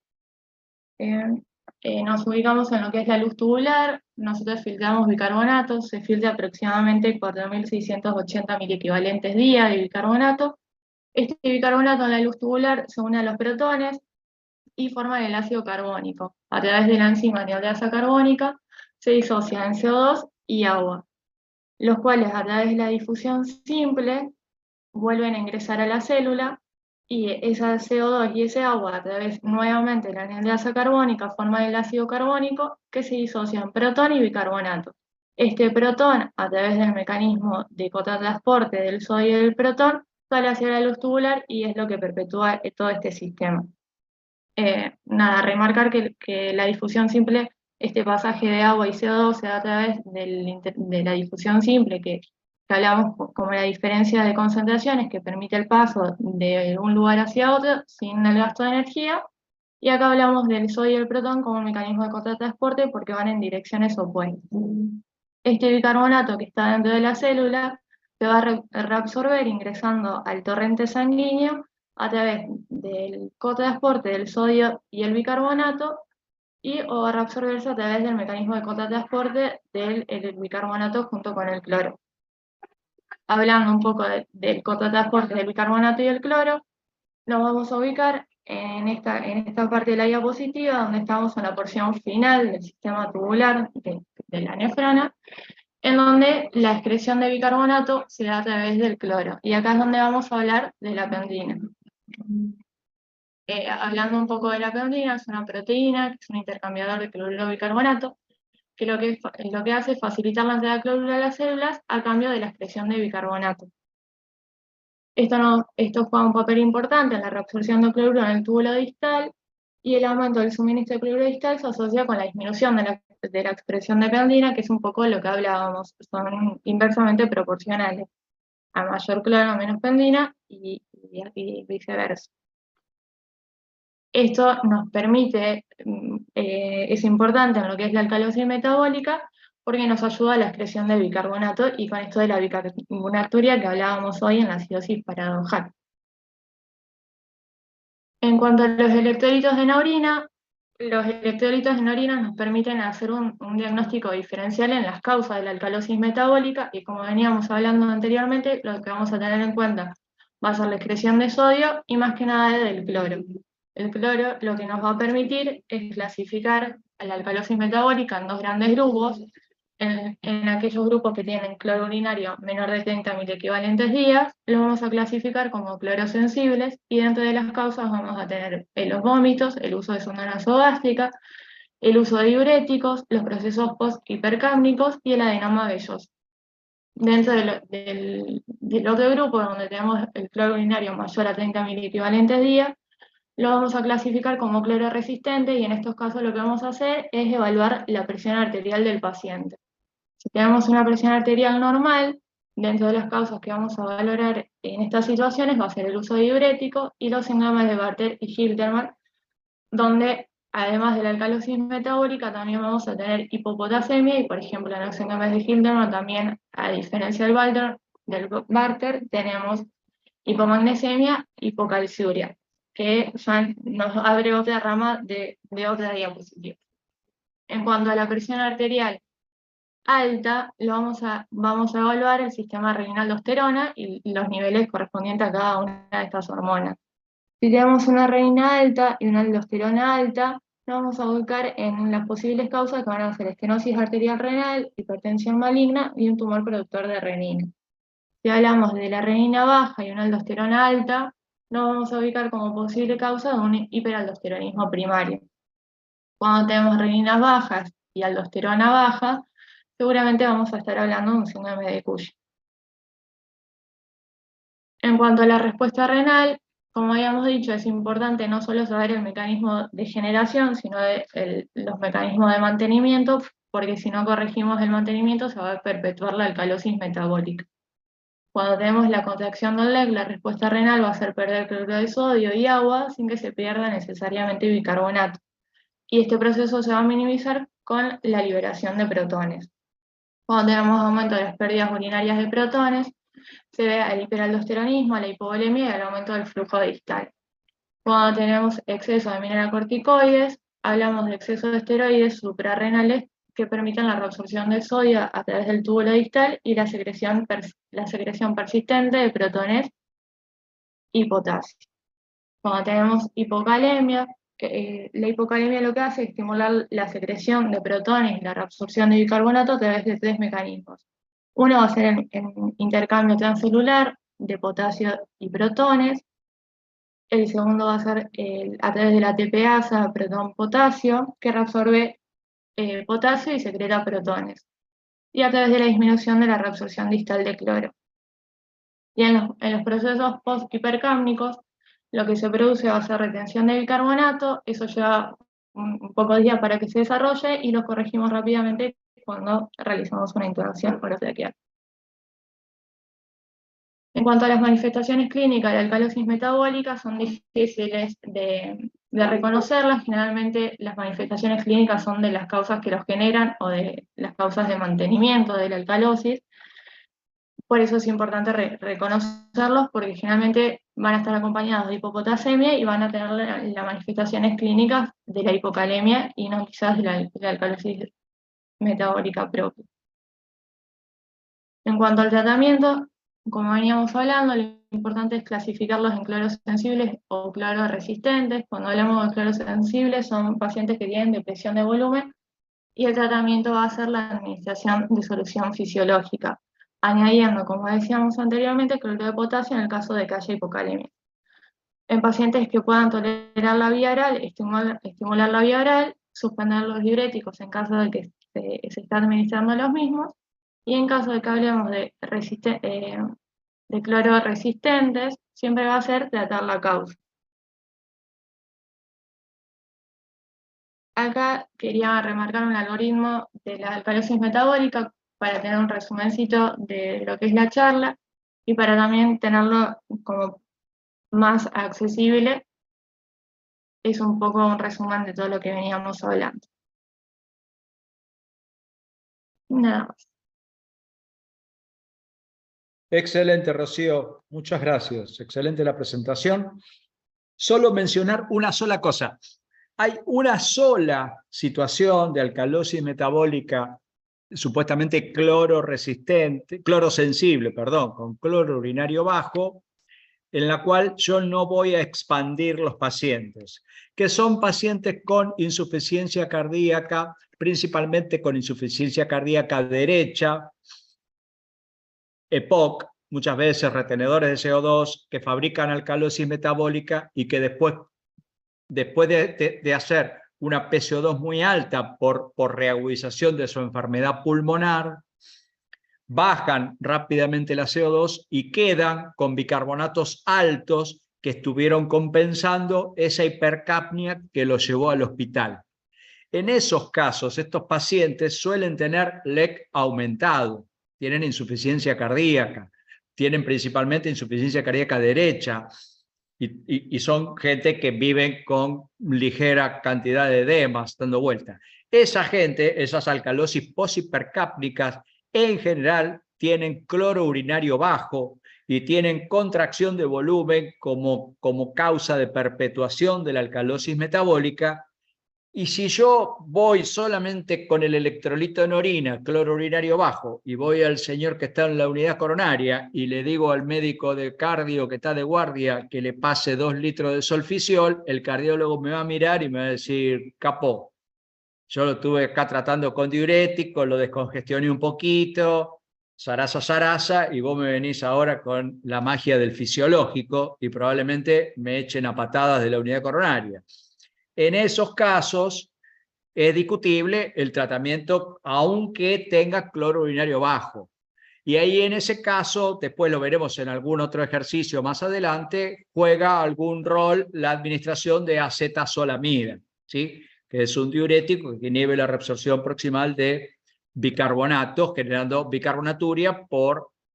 nos ubicamos en lo que es la luz tubular. Nosotros filtramos bicarbonato, se filtra aproximadamente 4.680 miliequivalentes día de bicarbonato. Este bicarbonato en la luz tubular se une a los protones y forman el ácido carbónico. A través de la enzima neoreasa carbónica se disocia en CO2 y agua, los cuales a través de la difusión simple vuelven a ingresar a la célula, y esa CO2 y ese agua a través nuevamente de la neoreasa carbónica forman el ácido carbónico que se disocia en protón y bicarbonato. Este protón, a través del mecanismo de cototransporte del sodio y del protón, sale hacia la luz tubular y es lo que perpetúa todo este sistema. Nada, remarcar que la difusión simple, este pasaje de agua y CO2 se da a través de la difusión simple, que hablamos como la diferencia de concentraciones que permite el paso de un lugar hacia otro sin el gasto de energía. Y acá hablamos del sodio y el protón como un mecanismo de contratransporte porque van en direcciones opuestas. Este bicarbonato que está dentro de la célula se va a reabsorber ingresando al torrente sanguíneo a través del cotransporte del sodio y el bicarbonato o va a reabsorberse a través del mecanismo de cotransporte del bicarbonato junto con el cloro. Hablando un poco del cotransporte del bicarbonato y el cloro, nos vamos a ubicar en esta parte de la diapositiva donde estamos en la porción final del sistema tubular de la nefrona, en donde la excreción de bicarbonato se da a través del cloro. Y acá es donde vamos a hablar de la pendina. Hablando un poco de la pendina, es una proteína, que es un intercambiador de cloruro bicarbonato, que lo que hace es facilitar la entrada de cloruro a las células a cambio de la excreción de bicarbonato. Esto juega un papel importante en la reabsorción de cloruro en el túbulo distal, y el aumento del suministro de cloruro distal se asocia con la disminución de la expresión de pendina, que es un poco lo que hablábamos, son inversamente proporcionales. A mayor cloro, menos pendina, y viceversa. Esto nos permite, es importante en lo que es la alcalosis metabólica, porque nos ayuda a la excreción de bicarbonato y con esto de la bicarbonaturia que hablábamos hoy en la acidosis paradojal. En cuanto a los electrolitos en orina, los electrolitos en orina nos permiten hacer un diagnóstico diferencial en las causas de la alcalosis metabólica, y como veníamos hablando anteriormente, lo que vamos a tener en cuenta va a ser la excreción de sodio y más que nada del cloro. El cloro lo que nos va a permitir es clasificar a la alcalosis metabólica en dos grandes grupos. En aquellos grupos que tienen cloro urinario menor de 30 milequivalentes días, lo vamos a clasificar como clorosensibles, y dentro de las causas vamos a tener los vómitos, el uso de sonda nasogástrica, el uso de diuréticos, los procesos post-hipercámnicos y el adenoma velloso. Dentro del otro grupo, donde tenemos el cloro urinario mayor a 30 milequivalentes día, lo vamos a clasificar como cloro resistente, y en estos casos lo que vamos a hacer es evaluar la presión arterial del paciente. Si tenemos una presión arterial normal, dentro de las causas que vamos a valorar en estas situaciones va a ser el uso de diurético y los síndromes de Bartter y Hilterman, donde además de la alcalosis metabólica también vamos a tener hipopotasemia, y por ejemplo en los síndromes de Hilterman también, a diferencia del Bartter, tenemos hipomagnesemia, hipocalciuria, que ya nos abre otra rama de otra diapositiva. En cuanto a la presión arterial alta, vamos a evaluar el sistema renina-aldosterona y los niveles correspondientes a cada una de estas hormonas. Si tenemos una renina alta y una aldosterona alta, nos vamos a ubicar en las posibles causas que van a ser estenosis arterial renal, hipertensión maligna y un tumor productor de renina. Si hablamos de la renina baja y una aldosterona alta, nos vamos a ubicar como posible causa de un hiperaldosteronismo primario. Cuando tenemos reninas bajas y aldosterona baja, seguramente vamos a estar hablando de un síndrome de Cushing. En cuanto a la respuesta renal, como habíamos dicho, es importante no solo saber el mecanismo de generación, sino los mecanismos de mantenimiento, porque si no corregimos el mantenimiento se va a perpetuar la alcalosis metabólica. Cuando tenemos la contracción del LEC, la respuesta renal va a ser perder cloruro de sodio y agua sin que se pierda necesariamente bicarbonato. Y este proceso se va a minimizar con la liberación de protones. Cuando tenemos aumento de las pérdidas urinarias de protones, se ve el hiperaldosteronismo, la hipovolemia y el aumento del flujo distal. Cuando tenemos exceso de mineralocorticoides, hablamos de exceso de esteroides suprarrenales que permiten la reabsorción de sodio a través del túbulo distal y la secreción persistente de protones y potasio. Cuando tenemos hipocalemia, la hipocalemia lo que hace es estimular la secreción de protones y la reabsorción de bicarbonato a través de tres mecanismos. Uno va a ser el intercambio transcelular de potasio y protones. El segundo va a ser a través de la ATPasa, protón-potasio, que reabsorbe potasio y secreta protones. y a través de la disminución de la reabsorción distal de cloro. Y en los procesos post-hipercámnicos, lo que se produce va a ser retención de bicarbonato, eso lleva un poco de días para que se desarrolle y lo corregimos rápidamente cuando realizamos una intubación orotraqueal. En cuanto a las manifestaciones clínicas de alcalosis metabólica, son difíciles de reconocerlas. Generalmente las manifestaciones clínicas son de las causas que los generan o de las causas de mantenimiento de la alcalosis. Por eso es importante reconocerlos, porque generalmente van a estar acompañados de hipopotasemia y van a tener las manifestaciones clínicas de la hipocalemia y no quizás de la alcalosis metabólica propia. En cuanto al tratamiento, como veníamos hablando, lo importante es clasificarlos en clorosensibles o clororesistentes. Cuando hablamos de clorosensibles son pacientes que tienen depresión de volumen y el tratamiento va a ser la administración de solución fisiológica, añadiendo, como decíamos anteriormente, cloruro de potasio en el caso de que haya hipocalemia. En pacientes que puedan tolerar la vía oral, estimular la vía oral, suspender los diuréticos en caso de que se esté administrando los mismos, y en caso de que hablemos de cloro resistentes, siempre va a ser tratar la causa. Acá quería remarcar un algoritmo de la alcalosis metabólica para tener un resumencito de lo que es la charla y para también tenerlo como más accesible. Es un poco un resumen de todo lo que veníamos hablando. Nada más. Excelente, Rocío. Muchas gracias. Excelente la presentación. Solo mencionar una sola cosa. Hay una sola situación de alcalosis metabólica supuestamente clorosensible, con cloro urinario bajo, en la cual yo no voy a expandir los pacientes, que son pacientes con insuficiencia cardíaca, principalmente con insuficiencia cardíaca derecha, EPOC, muchas veces retenedores de CO2 que fabrican alcalosis metabólica y que después de hacer una PCO2 muy alta por reagudización de su enfermedad pulmonar, bajan rápidamente la CO2 y quedan con bicarbonatos altos que estuvieron compensando esa hipercapnia que los llevó al hospital. En esos casos, estos pacientes suelen tener LEC aumentado, tienen insuficiencia cardíaca, tienen principalmente insuficiencia cardíaca derecha y son gente que viven con ligera cantidad de edemas dando vuelta. Esa gente, esas alcalosis poshipercápnicas, en general tienen cloro urinario bajo y tienen contracción de volumen como causa de perpetuación de la alcalosis metabólica. Y si yo voy solamente con el electrolito en orina, cloro urinario bajo, y voy al señor que está en la unidad coronaria y le digo al médico de cardio que está de guardia que le pase 2 litros de solfisiol, el cardiólogo me va a mirar y me va a decir, capó, yo lo tuve acá tratando con diurético, lo descongestioné un poquito, zaraza, y vos me venís ahora con la magia del fisiológico y probablemente me echen a patadas de la unidad coronaria. En esos casos es discutible el tratamiento aunque tenga cloro urinario bajo. Y ahí en ese caso, después lo veremos en algún otro ejercicio más adelante, juega algún rol la administración de acetazolamida, ¿sí? Que es un diurético que inhibe la reabsorción proximal de bicarbonatos, generando bicarbonaturia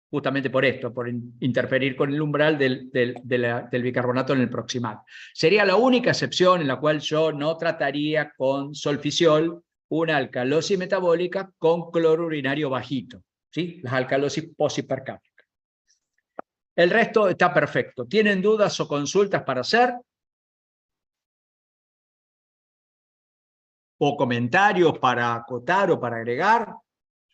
justamente por esto, por interferir con el umbral del bicarbonato en el proximal. Sería la única excepción en la cual yo no trataría con solfisiol una alcalosis metabólica con cloro urinario bajito, ¿sí? Las alcalosis poshipercápnicas. El resto está perfecto. ¿Tienen dudas o consultas para hacer? ¿O comentarios para acotar o para agregar?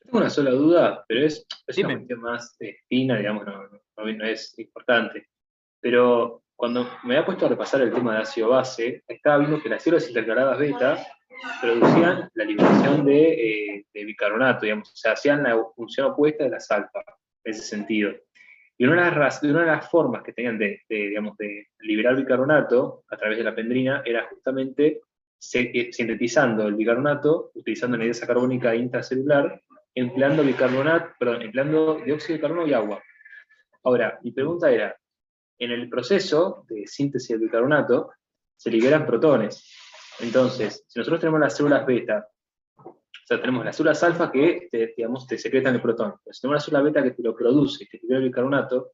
Tengo una sola duda, pero es Dime. una cuestión más fina, digamos, no es importante. Pero cuando me había puesto a repasar el tema de ácido base, estaba viendo que las células intercaladas beta producían la liberación de bicarbonato, digamos, o sea, hacían la función opuesta de las alfa, en ese sentido. Y una de las formas que tenían de liberar bicarbonato a través de la pendrina era justamente sintetizando el bicarbonato, utilizando la anhidrasa carbónica intracelular, empleando empleando dióxido de carbono y agua. Ahora, mi pregunta era, en el proceso de síntesis del bicarbonato se liberan protones. Entonces, si nosotros tenemos las células beta, o sea, tenemos las células alfa que, digamos, te secretan el protón. Pero si tenemos la célula beta que te lo produce, que te libera el bicarbonato,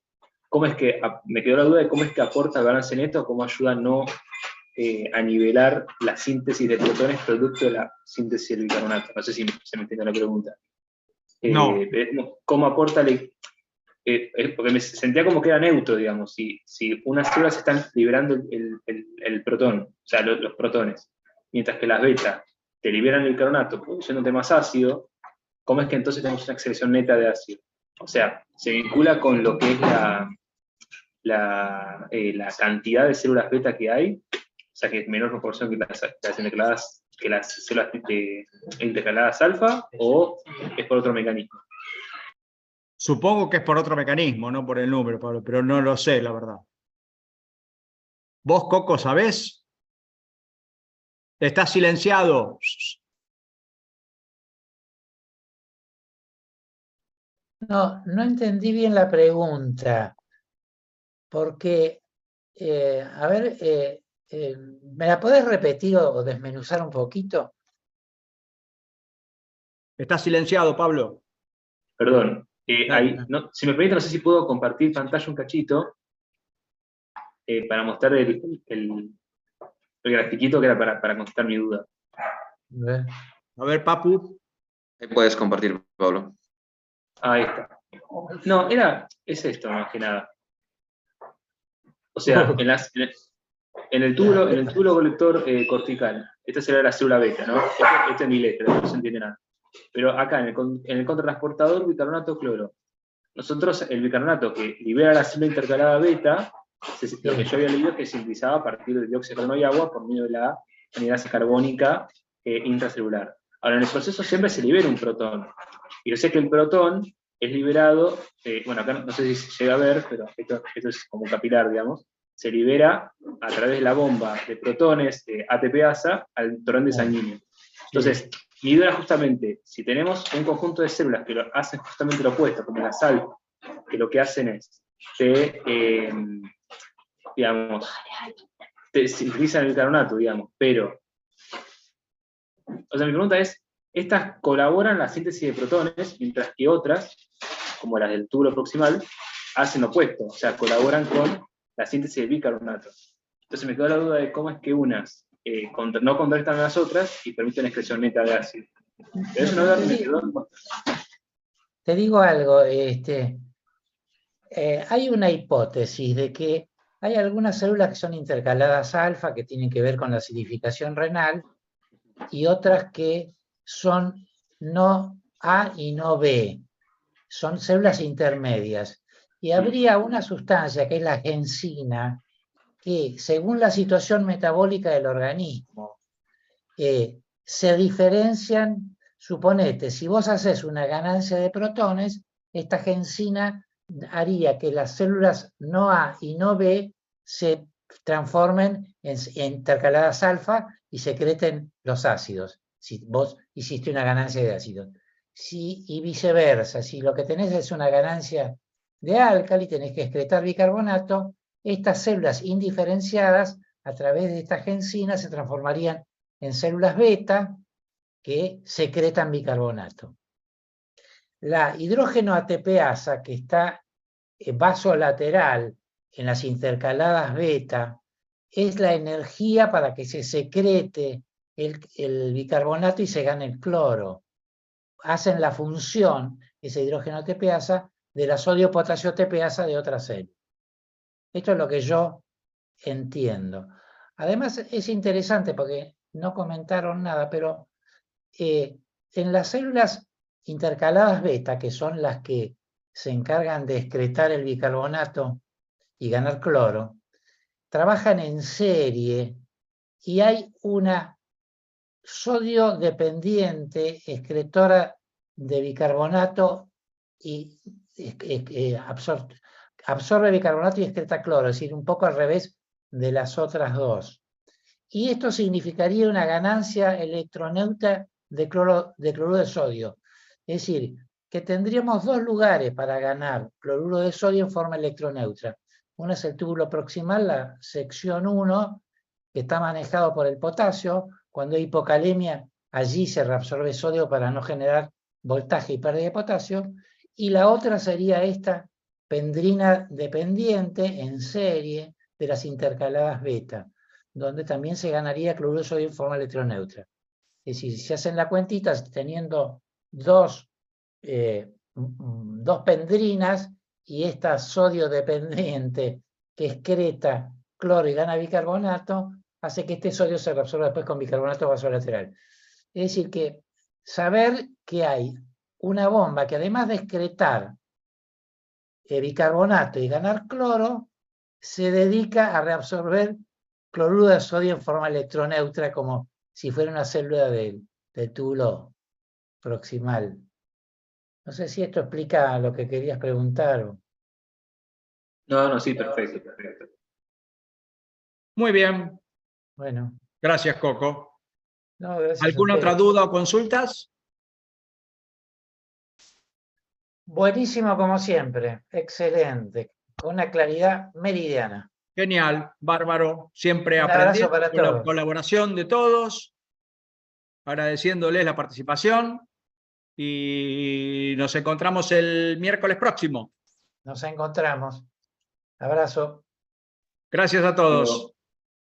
¿cómo es que, me quedó la duda de cómo es que aporta el balance neto, cómo ayuda a nivelar la síntesis de protones producto de la síntesis del bicarbonato? No sé si se me entiende la pregunta. No. ¿Cómo aporta porque me sentía como que era neutro, digamos, si unas células están liberando el protón, o sea, los protones, mientras que las beta te liberan el bicarbonato produciéndote más ácido, ¿cómo es que entonces tenemos una excreción neta de ácido? O sea, se vincula con lo que es la cantidad de células beta que hay, o sea, que es menor proporción que las células intercaladas alfa, o es por otro mecanismo. Supongo que es por otro mecanismo, no por el número, Pablo, pero no lo sé, la verdad. ¿Vos, Coco, sabés? ¿Estás silenciado? No, no entendí bien la pregunta, porque, a ver, ¿me la podés repetir o desmenuzar un poquito? ¿Estás silenciado, Pablo? Perdón. Si me permite, no sé si puedo compartir pantalla un cachito para mostrar el grafiquito que era para contestar mi duda. A ver, Papu. Ahí puedes compartir, Pablo. Ahí está. No, es esto más que nada. O sea, en el túbulo colector cortical, esta será la célula beta, ¿no? Esto es mi letra, no se entiende nada. Pero acá, en el contratransportador bicarbonato-cloro, nosotros el bicarbonato que libera la célula intercalada beta, lo que yo había leído es que se sintetizaba a partir del dióxido de carbono y agua por medio de la anhidrasa carbónica intracelular. Ahora, en el proceso siempre se libera un protón. Y yo sé que el protón es liberado, bueno, acá no sé si se llega a ver, pero esto es como capilar, digamos, se libera a través de la bomba de protones ATP-ASA al torrente sanguíneo. Entonces, mi duda justamente, si tenemos un conjunto de células que lo hacen justamente lo opuesto, como las alfa, que lo que hacen es, te sintetizan el bicarbonato, digamos, pero, o sea, mi pregunta es, estas colaboran en la síntesis de protones, mientras que otras, como las del túbulo proximal, hacen lo opuesto, o sea, colaboran con la síntesis de bicarbonato. Entonces me quedó la duda de cómo es que unas no contrastan a las otras y permiten excreción neta de ácido. Pero es una duda que me quedó. Te digo algo, hay una hipótesis de que hay algunas células que son intercaladas alfa, que tienen que ver con la acidificación renal, y otras que son no A y no B, son células intermedias. Y habría una sustancia que es la gencina, que según la situación metabólica del organismo, se diferencian. Suponete, si vos haces una ganancia de protones, esta gencina haría que las células no A y no B se transformen en intercaladas alfa y secreten los ácidos, si vos hiciste una ganancia de ácidos. Y viceversa, si lo que tenés es una ganancia de álcali, tenés que excretar bicarbonato, estas células indiferenciadas, a través de esta gencina, se transformarían en células beta, que secretan bicarbonato. La hidrógeno ATP-ASA, que está vasolateral en las intercaladas beta, es la energía para que se secrete el bicarbonato y se gane el cloro. Hacen la función, ese hidrógeno ATP-ASA, de la sodio-potasio ATP-ASA de otra célula. Esto es lo que yo entiendo. Además, es interesante porque no comentaron nada, pero en las células intercaladas beta, que son las que se encargan de excretar el bicarbonato y ganar cloro, trabajan en serie y hay una sodio dependiente excretora de bicarbonato y absorbe bicarbonato y excreta cloro, es decir, un poco al revés de las otras dos. Y esto significaría una ganancia electroneutra de cloruro de sodio. Es decir, que tendríamos dos lugares para ganar cloruro de sodio en forma electroneutra. Uno es el túbulo proximal, la sección 1, que está manejado por el potasio. Cuando hay hipocalemia, allí se reabsorbe sodio para no generar voltaje y pérdida de potasio. Y la otra sería esta pendrina dependiente en serie de las intercaladas beta, donde también se ganaría cloruro de sodio en forma electroneutra. Es decir, si se hacen la cuentita teniendo dos pendrinas y esta sodio dependiente que excreta cloro y gana bicarbonato, hace que este sodio se reabsorba después con bicarbonato vasolateral. Es decir, que saber que hay una bomba que además de excretar bicarbonato y ganar cloro, se dedica a reabsorber cloruro de sodio en forma electroneutra como si fuera una célula del túbulo proximal. No sé si esto explica lo que querías preguntar. No, sí, perfecto. Muy bien. Bueno. Gracias, Coco. No, gracias ¿Alguna otra duda o consultas? Buenísimo como siempre, excelente, con una claridad meridiana. Genial, bárbaro, siempre Un abrazo aprendiendo para con la todos. colaboración de todos, agradeciéndoles la participación y nos encontramos el miércoles próximo. Nos encontramos. Abrazo. Gracias a todos.